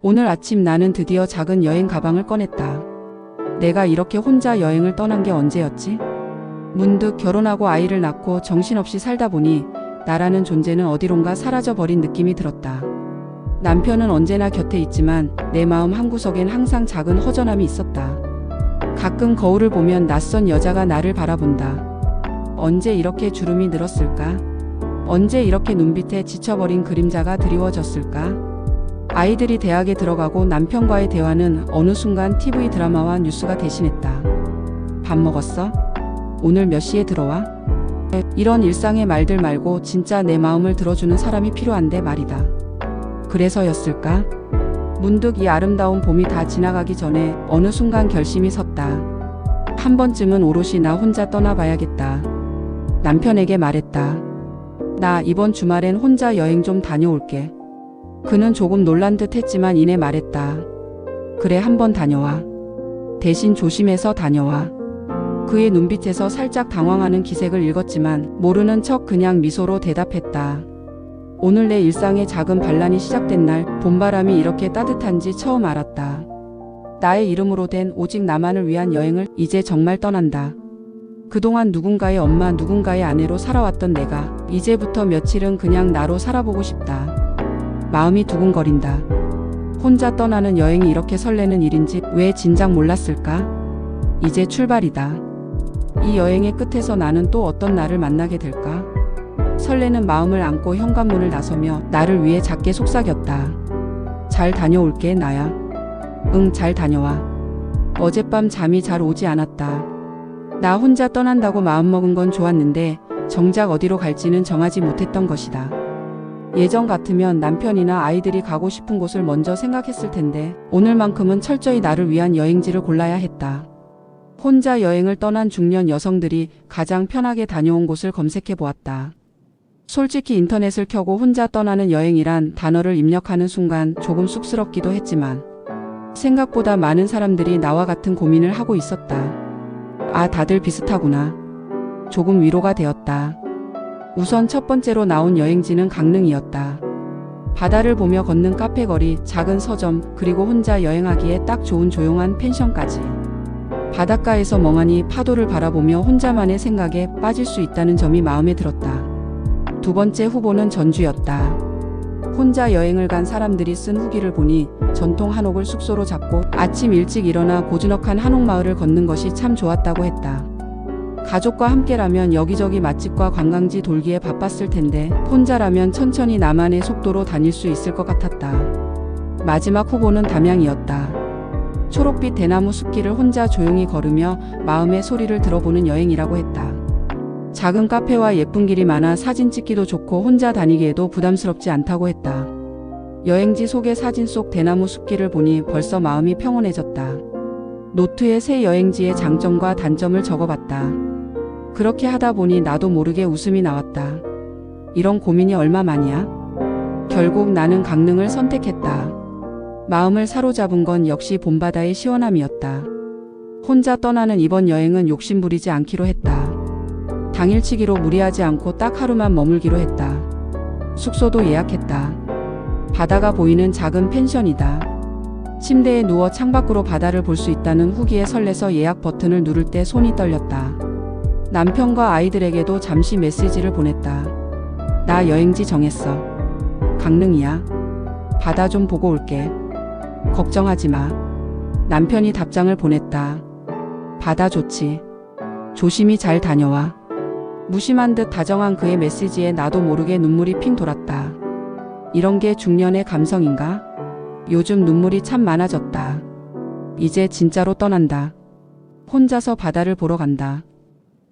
오늘 아침 나는 드디어 작은 여행 가방을 꺼냈다. 내가 이렇게 혼자 여행을 떠난 게 언제였지? 문득 결혼하고 아이를 낳고 정신없이 살다 보니 나라는 존재는 어디론가 사라져버린 느낌이 들었다. 남편은 언제나 곁에 있지만 내 마음 한구석엔 항상 작은 허전함이 있었다. 가끔 거울을 보면 낯선 여자가 나를 바라본다. 언제 이렇게 주름이 늘었을까? 언제 이렇게 눈빛에 지쳐버린 그림자가 드리워졌을까? 아이들이 대학에 들어가고 남편과의 대화는 어느 순간 TV 드라마와 뉴스가 대신했다. 밥 먹었어? 오늘 몇 시에 들어와? 이런 일상의 말들 말고 진짜 내 마음을 들어주는 사람이 필요한데 말이다. 그래서였을까? 문득 이 아름다운 봄이 다 지나가기 전에 어느 순간 결심이 섰다. 한 번쯤은 오롯이 나 혼자 떠나봐야겠다. 남편에게 말했다. 나 이번 주말엔 혼자 여행 좀 다녀올게. 그는 조금 놀란 듯 했지만 이내 말했다. 그래, 한번 다녀와. 대신 조심해서 다녀와. 그의 눈빛에서 살짝 당황하는 기색을 읽었지만 모르는 척 그냥 미소로 대답했다. 오늘 내 일상의 작은 반란이 시작된 날 봄바람이 이렇게 따뜻한지 처음 알았다. 나의 이름으로 된 오직 나만을 위한 여행을 이제 정말 떠난다. 그동안 누군가의 엄마, 누군가의 아내로 살아왔던 내가 이제부터 며칠은 그냥 나로 살아보고 싶다. 마음이 두근거린다. 혼자 떠나는 여행이 이렇게 설레는 일인지 왜 진작 몰랐을까? 이제 출발이다. 이 여행의 끝에서 나는 또 어떤 나를 만나게 될까? 설레는 마음을 안고 현관문을 나서며 나를 위해 작게 속삭였다. 잘 다녀올게, 나야. 응, 잘 다녀와. 어젯밤 잠이 잘 오지 않았다. 나 혼자 떠난다고 마음먹은 건 좋았는데 정작 어디로 갈지는 정하지 못했던 것이다. 예전 같으면 남편이나 아이들이 가고 싶은 곳을 먼저 생각했을 텐데 오늘만큼은 철저히 나를 위한 여행지를 골라야 했다. 혼자 여행을 떠난 중년 여성들이 가장 편하게 다녀온 곳을 검색해 보았다. 솔직히 인터넷을 켜고 혼자 떠나는 여행이란 단어를 입력하는 순간 조금 쑥스럽기도 했지만 생각보다 많은 사람들이 나와 같은 고민을 하고 있었다. 아, 다들 비슷하구나. 조금 위로가 되었다. 우선 첫 번째로 나온 여행지는 강릉이었다. 바다를 보며 걷는 카페 거리, 작은 서점, 그리고 혼자 여행하기에 딱 좋은 조용한 펜션까지. 바닷가에서 멍하니 파도를 바라보며 혼자만의 생각에 빠질 수 있다는 점이 마음에 들었다. 두 번째 후보는 전주였다. 혼자 여행을 간 사람들이 쓴 후기를 보니 전통 한옥을 숙소로 잡고 아침 일찍 일어나 고즈넉한 한옥마을을 걷는 것이 참 좋았다고 했다. 가족과 함께라면 여기저기 맛집과 관광지 돌기에 바빴을 텐데 혼자라면 천천히 나만의 속도로 다닐 수 있을 것 같았다. 마지막 후보는 담양이었다. 초록빛 대나무 숲길을 혼자 조용히 걸으며 마음의 소리를 들어보는 여행이라고 했다. 작은 카페와 예쁜 길이 많아 사진 찍기도 좋고 혼자 다니기에도 부담스럽지 않다고 했다. 여행지 속의 사진 속 대나무 숲길을 보니 벌써 마음이 평온해졌다. 노트에 새 여행지의 장점과 단점을 적어봤다. 그렇게 하다 보니 나도 모르게 웃음이 나왔다. 이런 고민이 얼마만이야? 결국 나는 강릉을 선택했다. 마음을 사로잡은 건 역시 봄바다의 시원함이었다. 혼자 떠나는 이번 여행은 욕심부리지 않기로 했다. 당일치기로 무리하지 않고 딱 하루만 머물기로 했다. 숙소도 예약했다. 바다가 보이는 작은 펜션이다. 침대에 누워 창밖으로 바다를 볼 수 있다는 후기에 설레서 예약 버튼을 누를 때 손이 떨렸다. 남편과 아이들에게도 잠시 메시지를 보냈다. 나 여행지 정했어. 강릉이야. 바다 좀 보고 올게. 걱정하지 마. 남편이 답장을 보냈다. 바다 좋지. 조심히 잘 다녀와. 무심한 듯 다정한 그의 메시지에 나도 모르게 눈물이 핑 돌았다. 이런 게 중년의 감성인가? 요즘 눈물이 참 많아졌다. 이제 진짜로 떠난다. 혼자서 바다를 보러 간다.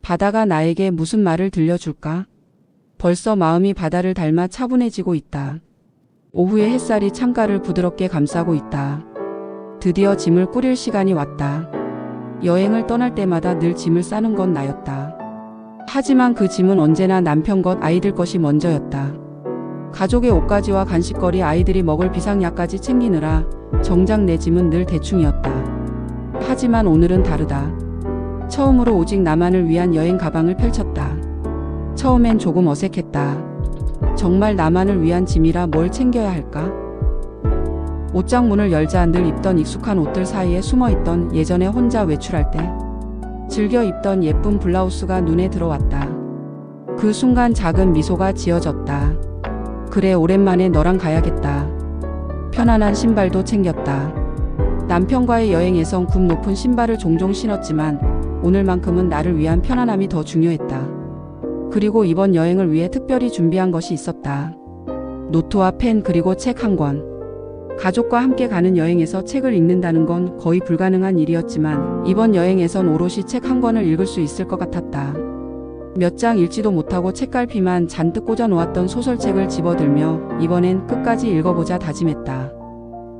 바다가 나에게 무슨 말을 들려줄까? 벌써 마음이 바다를 닮아 차분해지고 있다. 오후의 햇살이 창가를 부드럽게 감싸고 있다. 드디어 짐을 꾸릴 시간이 왔다. 여행을 떠날 때마다 늘 짐을 싸는 건 나였다. 하지만 그 짐은 언제나 남편 것, 아이들 것이 먼저였다. 가족의 옷가지와 간식거리, 아이들이 먹을 비상약까지 챙기느라 정작 내 짐은 늘 대충이었다. 하지만 오늘은 다르다. 처음으로 오직 나만을 위한 여행 가방을 펼쳤다. 처음엔 조금 어색했다. 정말 나만을 위한 짐이라 뭘 챙겨야 할까? 옷장 문을 열자 늘 입던 익숙한 옷들 사이에 숨어있던 예전에 혼자 외출할 때 즐겨 입던 예쁜 블라우스가 눈에 들어왔다. 그 순간 작은 미소가 지어졌다. 그래, 오랜만에 너랑 가야겠다. 편안한 신발도 챙겼다. 남편과의 여행에선 굽 높은 신발을 종종 신었지만 오늘만큼은 나를 위한 편안함이 더 중요했다. 그리고 이번 여행을 위해 특별히 준비한 것이 있었다. 노트와 펜 그리고 책 한 권. 가족과 함께 가는 여행에서 책을 읽는다는 건 거의 불가능한 일이었지만 이번 여행에선 오롯이 책 한 권을 읽을 수 있을 것 같았다. 몇 장 읽지도 못하고 책갈피만 잔뜩 꽂아 놓았던 소설책을 집어들며 이번엔 끝까지 읽어보자 다짐했다.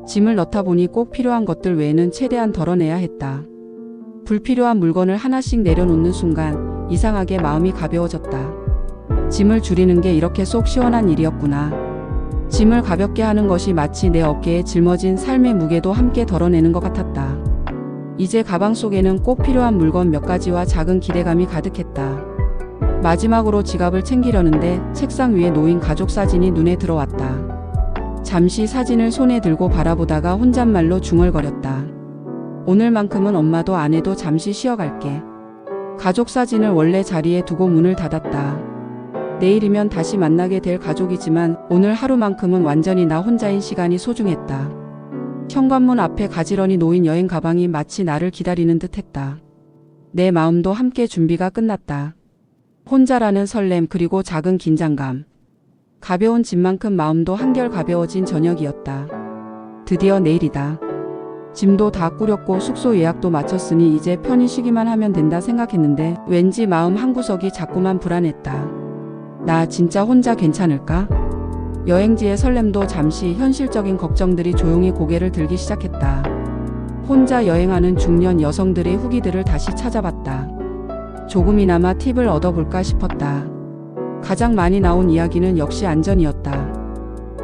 짐을 넣다 보니 꼭 필요한 것들 외에는 최대한 덜어내야 했다. 불필요한 물건을 하나씩 내려놓는 순간 이상하게 마음이 가벼워졌다. 짐을 줄이는 게 이렇게 속 시원한 일이었구나. 짐을 가볍게 하는 것이 마치 내 어깨에 짊어진 삶의 무게도 함께 덜어내는 것 같았다. 이제 가방 속에는 꼭 필요한 물건 몇 가지와 작은 기대감이 가득했다. 마지막으로 지갑을 챙기려는데 책상 위에 놓인 가족 사진이 눈에 들어왔다. 잠시 사진을 손에 들고 바라보다가 혼잣말로 중얼거렸다. 오늘만큼은 엄마도 안 해도 잠시 쉬어갈게. 가족 사진을 원래 자리에 두고 문을 닫았다. 내일이면 다시 만나게 될 가족이지만 오늘 하루만큼은 완전히 나 혼자인 시간이 소중했다. 현관문 앞에 가지런히 놓인 여행 가방이 마치 나를 기다리는 듯 했다. 내 마음도 함께 준비가 끝났다. 혼자라는 설렘 그리고 작은 긴장감. 가벼운 짐만큼 마음도 한결 가벼워진 저녁이었다. 드디어 내일이다. 짐도 다 꾸렸고 숙소 예약도 마쳤으니 이제 편히 쉬기만 하면 된다 생각했는데 왠지 마음 한구석이 자꾸만 불안했다. 나 진짜 혼자 괜찮을까? 여행지의 설렘도 잠시 현실적인 걱정들이 조용히 고개를 들기 시작했다. 혼자 여행하는 중년 여성들의 후기들을 다시 찾아봤다. 조금이나마 팁을 얻어볼까 싶었다. 가장 많이 나온 이야기는 역시 안전이었다.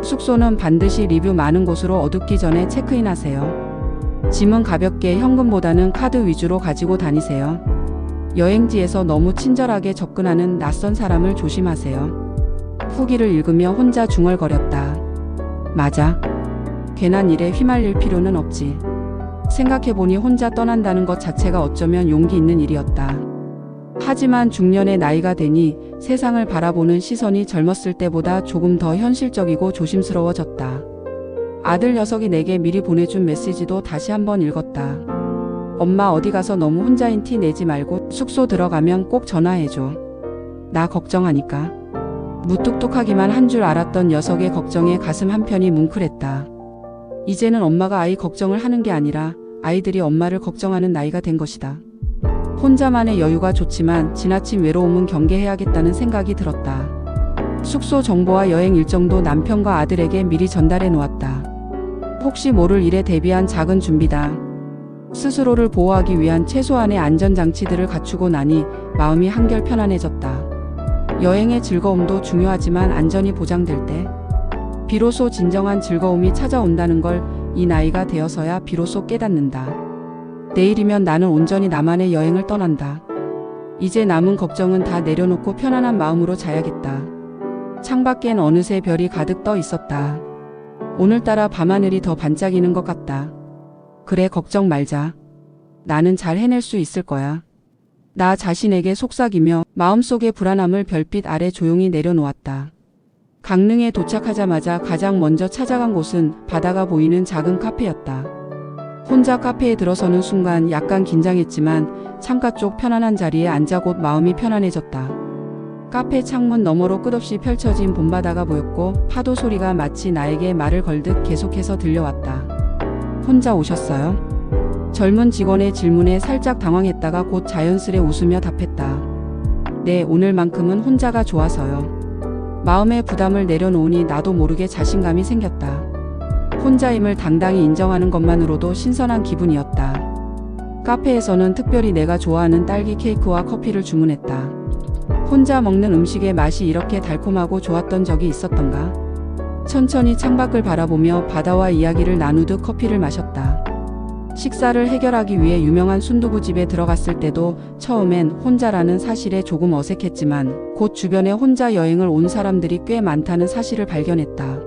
숙소는 반드시 리뷰 많은 곳으로 어둡기 전에 체크인하세요. 짐은 가볍게 현금보다는 카드 위주로 가지고 다니세요. 여행지에서 너무 친절하게 접근하는 낯선 사람을 조심하세요. 후기를 읽으며 혼자 중얼거렸다. 맞아. 괜한 일에 휘말릴 필요는 없지. 생각해보니 혼자 떠난다는 것 자체가 어쩌면 용기 있는 일이었다. 하지만 중년의 나이가 되니 세상을 바라보는 시선이 젊었을 때보다 조금 더 현실적이고 조심스러워졌다. 아들 녀석이 내게 미리 보내준 메시지도 다시 한번 읽었다. 엄마 어디 가서 너무 혼자인 티 내지 말고 숙소 들어가면 꼭 전화해줘. 나 걱정하니까. 무뚝뚝하기만 한 줄 알았던 녀석의 걱정에 가슴 한편이 뭉클했다. 이제는 엄마가 아이 걱정을 하는 게 아니라 아이들이 엄마를 걱정하는 나이가 된 것이다. 혼자만의 여유가 좋지만 지나친 외로움은 경계해야겠다는 생각이 들었다. 숙소 정보와 여행 일정도 남편과 아들에게 미리 전달해 놓았다. 혹시 모를 일에 대비한 작은 준비다. 스스로를 보호하기 위한 최소한의 안전장치들을 갖추고 나니 마음이 한결 편안해졌다. 여행의 즐거움도 중요하지만 안전이 보장될 때 비로소 진정한 즐거움이 찾아온다는 걸 이 나이가 되어서야 비로소 깨닫는다. 내일이면 나는 온전히 나만의 여행을 떠난다. 이제 남은 걱정은 다 내려놓고 편안한 마음으로 자야겠다. 창밖엔 어느새 별이 가득 떠 있었다. 오늘따라 밤하늘이 더 반짝이는 것 같다. 그래, 걱정 말자. 나는 잘 해낼 수 있을 거야. 나 자신에게 속삭이며 마음속의 불안함을 별빛 아래 조용히 내려놓았다. 강릉에 도착하자마자 가장 먼저 찾아간 곳은 바다가 보이는 작은 카페였다. 혼자 카페에 들어서는 순간 약간 긴장했지만 창가 쪽 편안한 자리에 앉아 곧 마음이 편안해졌다. 카페 창문 너머로 끝없이 펼쳐진 봄바다가 보였고 파도 소리가 마치 나에게 말을 걸듯 계속해서 들려왔다. 혼자 오셨어요? 젊은 직원의 질문에 살짝 당황했다가 곧 자연스레 웃으며 답했다. 네, 오늘만큼은 혼자가 좋아서요. 마음의 부담을 내려놓으니 나도 모르게 자신감이 생겼다. 혼자임을 당당히 인정하는 것만으로도 신선한 기분이었다. 카페에서는 특별히 내가 좋아하는 딸기 케이크와 커피를 주문했다. 혼자 먹는 음식의 맛이 이렇게 달콤하고 좋았던 적이 있었던가? 천천히 창밖을 바라보며 바다와 이야기를 나누듯 커피를 마셨다. 식사를 해결하기 위해 유명한 순두부집에 들어갔을 때도 처음엔 혼자라는 사실에 조금 어색했지만 곧 주변에 혼자 여행을 온 사람들이 꽤 많다는 사실을 발견했다.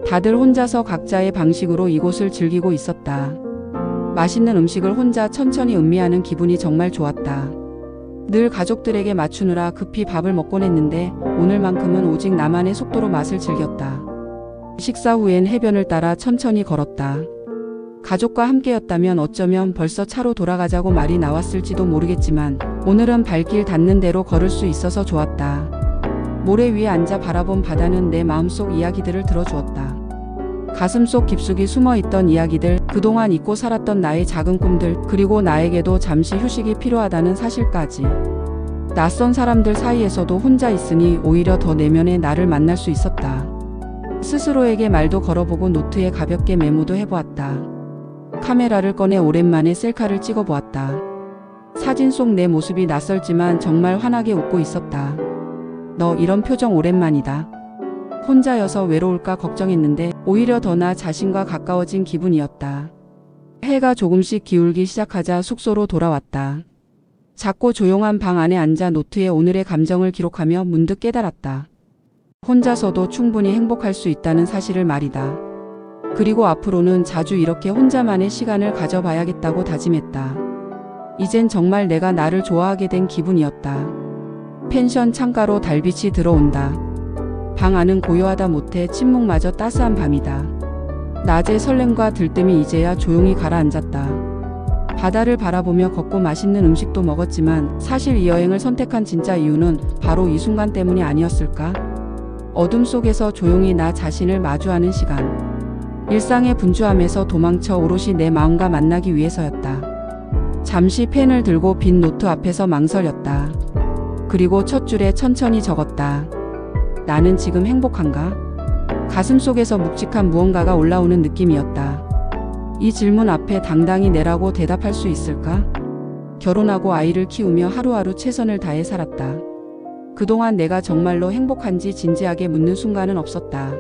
다들 혼자서 각자의 방식으로 이곳을 즐기고 있었다. 맛있는 음식을 혼자 천천히 음미하는 기분이 정말 좋았다. 늘 가족들에게 맞추느라 급히 밥을 먹곤 했는데 오늘만큼은 오직 나만의 속도로 맛을 즐겼다. 식사 후엔 해변을 따라 천천히 걸었다. 가족과 함께였다면 어쩌면 벌써 차로 돌아가자고 말이 나왔을지도 모르겠지만 오늘은 발길 닿는 대로 걸을 수 있어서 좋았다. 모래 위에 앉아 바라본 바다는 내 마음속 이야기들을 들어주었다. 가슴속 깊숙이 숨어있던 이야기들, 그동안 잊고 살았던 나의 작은 꿈들, 그리고 나에게도 잠시 휴식이 필요하다는 사실까지. 낯선 사람들 사이에서도 혼자 있으니 오히려 더 내면의 나를 만날 수 있었다. 스스로에게 말도 걸어보고 노트에 가볍게 메모도 해보았다. 카메라를 꺼내 오랜만에 셀카를 찍어보았다. 사진 속 내 모습이 낯설지만 정말 환하게 웃고 있었다. 너 이런 표정 오랜만이다. 혼자여서 외로울까 걱정했는데 오히려 더 나 자신과 가까워진 기분이었다. 해가 조금씩 기울기 시작하자 숙소로 돌아왔다. 작고 조용한 방 안에 앉아 노트에 오늘의 감정을 기록하며 문득 깨달았다. 혼자서도 충분히 행복할 수 있다는 사실을 말이다. 그리고 앞으로는 자주 이렇게 혼자만의 시간을 가져봐야겠다고 다짐했다. 이젠 정말 내가 나를 좋아하게 된 기분이었다. 펜션 창가로 달빛이 들어온다. 방 안은 고요하다 못해 침묵마저 따스한 밤이다. 낮의 설렘과 들뜸이 이제야 조용히 가라앉았다. 바다를 바라보며 걷고 맛있는 음식도 먹었지만 사실 이 여행을 선택한 진짜 이유는 바로 이 순간 때문이 아니었을까? 어둠 속에서 조용히 나 자신을 마주하는 시간. 일상의 분주함에서 도망쳐 오롯이 내 마음과 만나기 위해서였다. 잠시 펜을 들고 빈 노트 앞에서 망설였다. 그리고 첫 줄에 천천히 적었다. 나는 지금 행복한가? 가슴속에서 묵직한 무언가가 올라오는 느낌이었다. 이 질문 앞에 당당히 내라고 대답할 수 있을까? 결혼하고 아이를 키우며 하루하루 최선을 다해 살았다. 그동안 내가 정말로 행복한지 진지하게 묻는 순간은 없었다.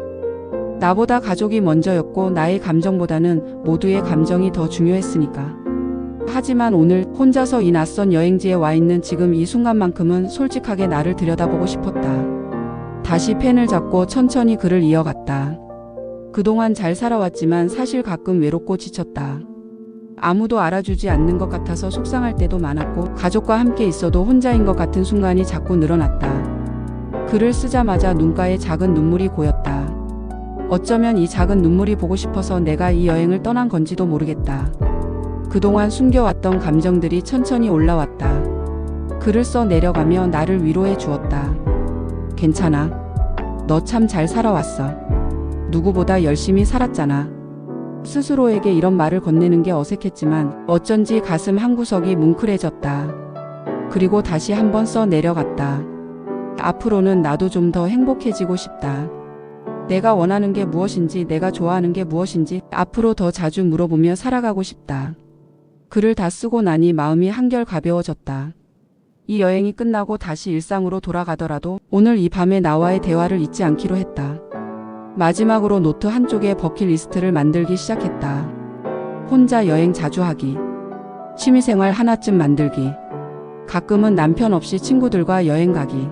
나보다 가족이 먼저였고 나의 감정보다는 모두의 감정이 더 중요했으니까. 하지만 오늘 혼자서 이 낯선 여행지에 와 있는 지금 이 순간만큼은 솔직하게 나를 들여다보고 싶었다. 다시 펜을 잡고 천천히 글을 이어갔다. 그동안 잘 살아왔지만 사실 가끔 외롭고 지쳤다. 아무도 알아주지 않는 것 같아서 속상할 때도 많았고 가족과 함께 있어도 혼자인 것 같은 순간이 자꾸 늘어났다. 글을 쓰자마자 눈가에 작은 눈물이 고였다. 어쩌면 이 작은 눈물이 보고 싶어서 내가 이 여행을 떠난 건지도 모르겠다. 그동안 숨겨왔던 감정들이 천천히 올라왔다. 글을 써 내려가며 나를 위로해 주었다. 괜찮아. 너 참 잘 살아왔어. 누구보다 열심히 살았잖아. 스스로에게 이런 말을 건네는 게 어색했지만 어쩐지 가슴 한구석이 뭉클해졌다. 그리고 다시 한번 써 내려갔다. 앞으로는 나도 좀 더 행복해지고 싶다. 내가 원하는 게 무엇인지, 내가 좋아하는 게 무엇인지 앞으로 더 자주 물어보며 살아가고 싶다. 글을 다 쓰고 나니 마음이 한결 가벼워졌다. 이 여행이 끝나고 다시 일상으로 돌아가더라도 오늘 이 밤에 나와의 대화를 잊지 않기로 했다. 마지막으로 노트 한쪽에 버킷리스트를 만들기 시작했다. 혼자 여행 자주 하기. 취미생활 하나쯤 만들기. 가끔은 남편 없이 친구들과 여행 가기.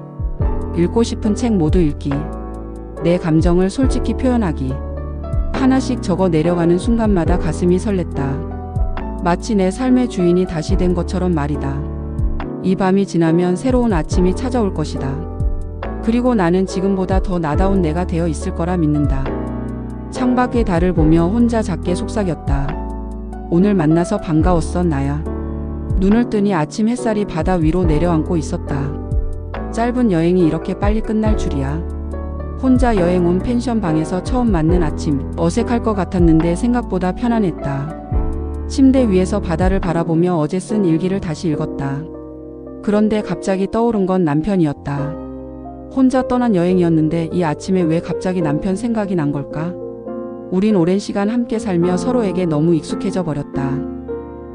읽고 싶은 책 모두 읽기. 내 감정을 솔직히 표현하기. 하나씩 적어 내려가는 순간마다 가슴이 설렜다. 마치 내 삶의 주인이 다시 된 것처럼 말이다. 이 밤이 지나면 새로운 아침이 찾아올 것이다. 그리고 나는 지금보다 더 나다운 내가 되어 있을 거라 믿는다. 창밖의 달을 보며 혼자 작게 속삭였다. 오늘 만나서 반가웠어, 나야. 눈을 뜨니 아침 햇살이 바다 위로 내려앉고 있었다. 짧은 여행이 이렇게 빨리 끝날 줄이야. 혼자 여행 온 펜션 방에서 처음 맞는 아침. 어색할 것 같았는데 생각보다 편안했다. 침대 위에서 바다를 바라보며 어제 쓴 일기를 다시 읽었다. 그런데 갑자기 떠오른 건 남편이었다. 혼자 떠난 여행이었는데 이 아침에 왜 갑자기 남편 생각이 난 걸까? 우린 오랜 시간 함께 살며 서로에게 너무 익숙해져 버렸다.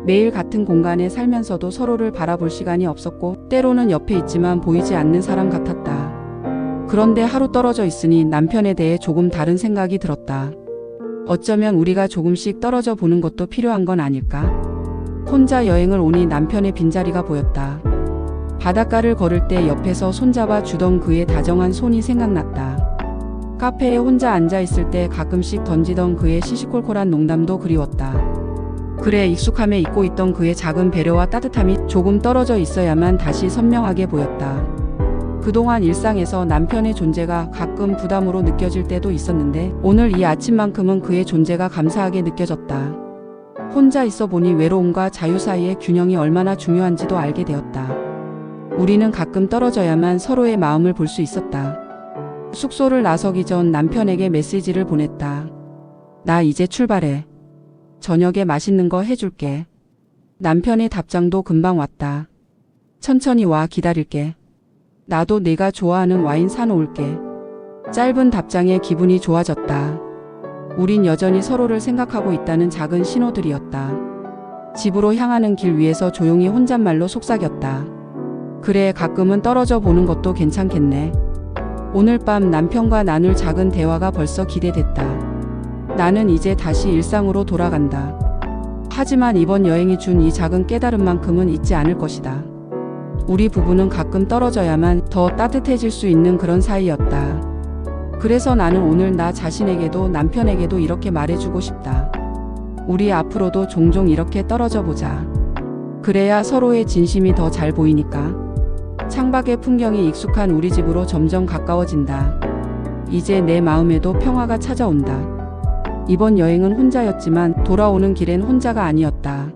매일 같은 공간에 살면서도 서로를 바라볼 시간이 없었고 때로는 옆에 있지만 보이지 않는 사람 같았다. 그런데 하루 떨어져 있으니 남편에 대해 조금 다른 생각이 들었다. 어쩌면 우리가 조금씩 떨어져 보는 것도 필요한 건 아닐까? 혼자 여행을 오니 남편의 빈자리가 보였다. 바닷가를 걸을 때 옆에서 손잡아 주던 그의 다정한 손이 생각났다. 카페에 혼자 앉아 있을 때 가끔씩 던지던 그의 시시콜콜한 농담도 그리웠다. 그래, 익숙함에 잊고 있던 그의 작은 배려와 따뜻함이 조금 떨어져 있어야만 다시 선명하게 보였다. 그동안 일상에서 남편의 존재가 가끔 부담으로 느껴질 때도 있었는데 오늘 이 아침만큼은 그의 존재가 감사하게 느껴졌다. 혼자 있어 보니 외로움과 자유 사이의 균형이 얼마나 중요한지도 알게 되었다. 우리는 가끔 떨어져야만 서로의 마음을 볼 수 있었다. 숙소를 나서기 전 남편에게 메시지를 보냈다. 나 이제 출발해. 저녁에 맛있는 거 해줄게. 남편의 답장도 금방 왔다. 천천히 와, 기다릴게. 나도 내가 좋아하는 와인 사놓을게. 짧은 답장에 기분이 좋아졌다. 우린 여전히 서로를 생각하고 있다는 작은 신호들이었다. 집으로 향하는 길 위에서 조용히 혼잣말로 속삭였다. 그래, 가끔은 떨어져 보는 것도 괜찮겠네. 오늘 밤 남편과 나눌 작은 대화가 벌써 기대됐다. 나는 이제 다시 일상으로 돌아간다. 하지만 이번 여행이 준 이 작은 깨달음만큼은 잊지 않을 것이다. 우리 부부는 가끔 떨어져야만 더 따뜻해질 수 있는 그런 사이였다. 그래서 나는 오늘 나 자신에게도 남편에게도 이렇게 말해주고 싶다. 우리 앞으로도 종종 이렇게 떨어져 보자. 그래야 서로의 진심이 더 잘 보이니까. 창밖의 풍경이 익숙한 우리 집으로 점점 가까워진다. 이제 내 마음에도 평화가 찾아온다. 이번 여행은 혼자였지만 돌아오는 길엔 혼자가 아니었다.